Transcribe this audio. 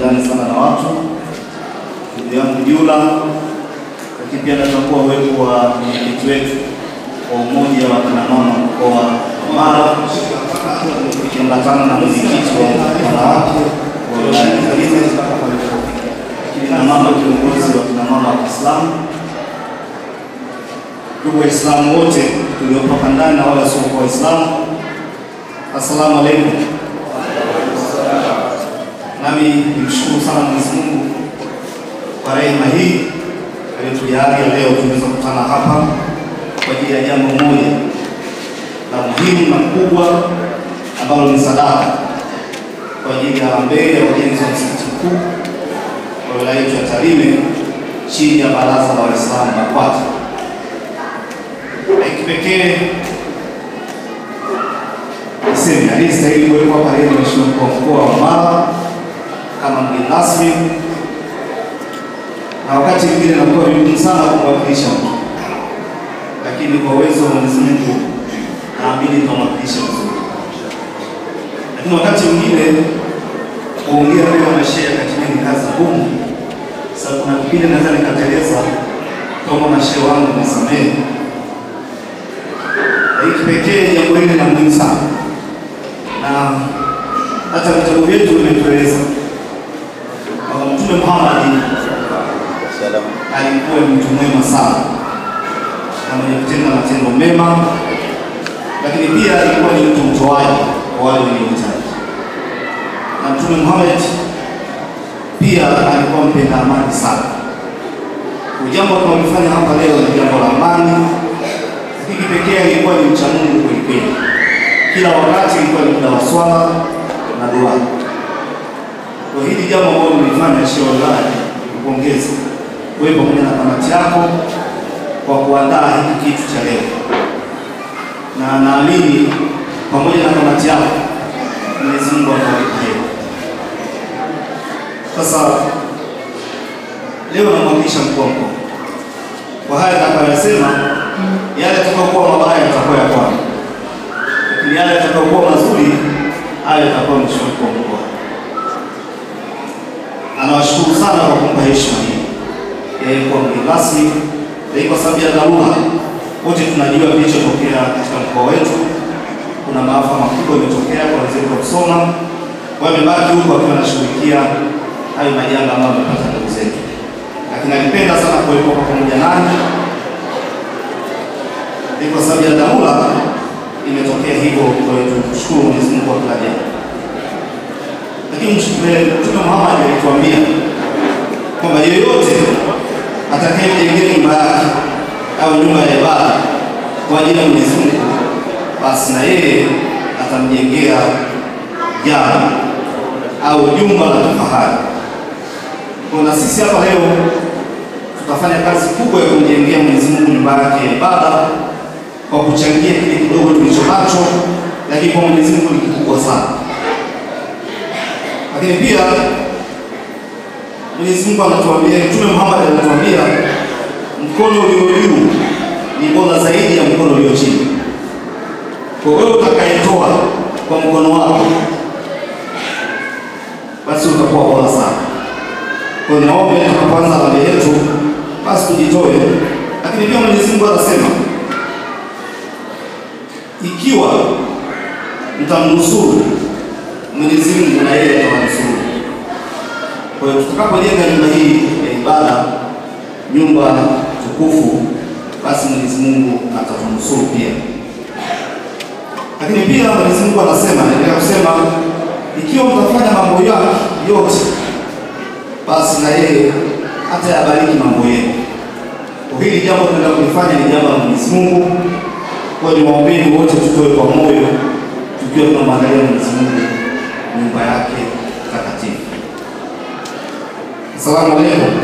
ndani sana na watu. Ndugu yangu Jula, lakini pia natambua uwepo wa mwenyekiti wetu wa umoja wa kina mama mkoa wa Mara, ikiambatana na mwenyekiti wa wanawake wa wilaya ya Tarime, kina mama kiongozi wa kina mama wa Kiislamu, ndugu Waislamu wote tuliotoka ndani na wale wasiokuwa Waislamu, assalamu alaykum. Nami nimshukuru sana Mwenyezi Mungu kwa rehema hii aliyotujalia leo tunaweza kukutana hapa kwa ajili ya jambo moja la muhimu na kubwa ambalo ni sadaka kwa ajili ya mbele ya ujenzi wa msikiti mkuu wa wilaya ya Tarime chini ya baraza la Waislamu BAKWATA. Kipekee niseme alistahili kuwepo hapa leo Mheshimiwa Mkuu wa Mkoa wa Mara kama mgeni rasmi, na wakati mwingine inakuwa vigumu sana kumwakilisha mtu, lakini kwa uwezo wa Mwenyezi Mungu naamini tunamwakilisha vizuri. Lakini wakati mwingine kuongea mbele ya mashehe katika ni kazi ngumu. Sasa kuna kipindi naweza nikateleza kama mashehe wangu nisamehe. Kipekee jambo hili na muhimu sana, na hata vitabu vyetu vimetueleza Mtume Muhammad alikuwa mtu mwema sana na mwenye kutenda matendo mema, lakini pia alikuwa ni mtu mtoaji kwa wale wenye uhitaji. Na Mtume Muhammad pia alikuwa mpenda amani sana. Jambo tunalofanya hapa leo ni jambo la amani, lakini kipekee alikuwa ni mcha Mungu kweli kweli. Kila wakati ilikuwa ni muda wa swala na dua. Kwa hili jambo ambalo mlifanya Sheikh Olai, nikupongeze wewe pamoja na kamati yako kwa kuandaa hiki kitu cha leo. Na naamini pamoja na kamati yako Mwenyezi Mungu atawabariki. Sasa leo namwakilisha mkuu wa mkoa. Kwa haya atakayosema, yale yatakayokuwa mabaya yatakuwa ya kwanza, lakini yale yatakayokuwa mazuri hayo yatakuwa Mheshimiwa Mkuu wa Mkoa. Anawashukuru sana kwa kumpa heshima hii kwa mgeni rasmi, kwa sababu ya dharura. Wote tunajua kilichotokea katika mkoa wetu, kuna maafa makubwa yametokea kwa wenzetu wa Msoma, wamebaki huko wakiwa wanashughulikia hayo majanga ambayo wamepata ndugu zetu. Lakini alipenda sana kuwepo pamoja nani, kwa sababu ya dharura imetokea hivyo. Kwa hiyo tunashukuru Mwenyezi Mungu kwa kila jambo. Lakini Mtume Muhammad alituambia kwamba yeyote atakayejengea nyumba yake au nyumba ya ibada kwa ajili ya Mwenyezi Mungu, basi na yeye atamjengea jana au jumba la kifahari. Kwa sisi hapa leo tutafanya kazi kubwa ya kumjengea Mwenyezi Mungu nyumba yake ya ibada kwa kuchangia kile kidogo tulicho nacho, lakini kwa Mwenyezi Mungu ni kikubwa sana. Lakini pia Mwenyezi Mungu anatuambia, Mtume Muhammad anatuambia mkono ulio juu ni bora zaidi ya mkono ulio chini. Kwa wewe utakayetoa kwa mkono wako, basi utakuwa bora sana. Kwa naomba tukaanza na yetu, basi tujitoe. Lakini pia Mwenyezi Mungu anasema ikiwa mtamnusuru Mwenyezi Mungu na yeye atawanusuru. Kwa hiyo tutakapojenga nyumba hii ya ibada, nyumba tukufu, basi Mwenyezi Mungu atatunusuru pia. Lakini pia Mwenyezi Mungu anasema, anaendelea kusema, ikiwa mtafanya mambo yake yote, basi na yeye atayabariki mambo yenu. Kwa hili jambo tunataka kulifanya ni jambo la Mwenyezi Mungu. Kwa hiyo waombeni wote tutoe kwa moyo, tukiwa tunamwangalia Mwenyezi Mungu nyumba yake takatifu. Asalamu alaykum.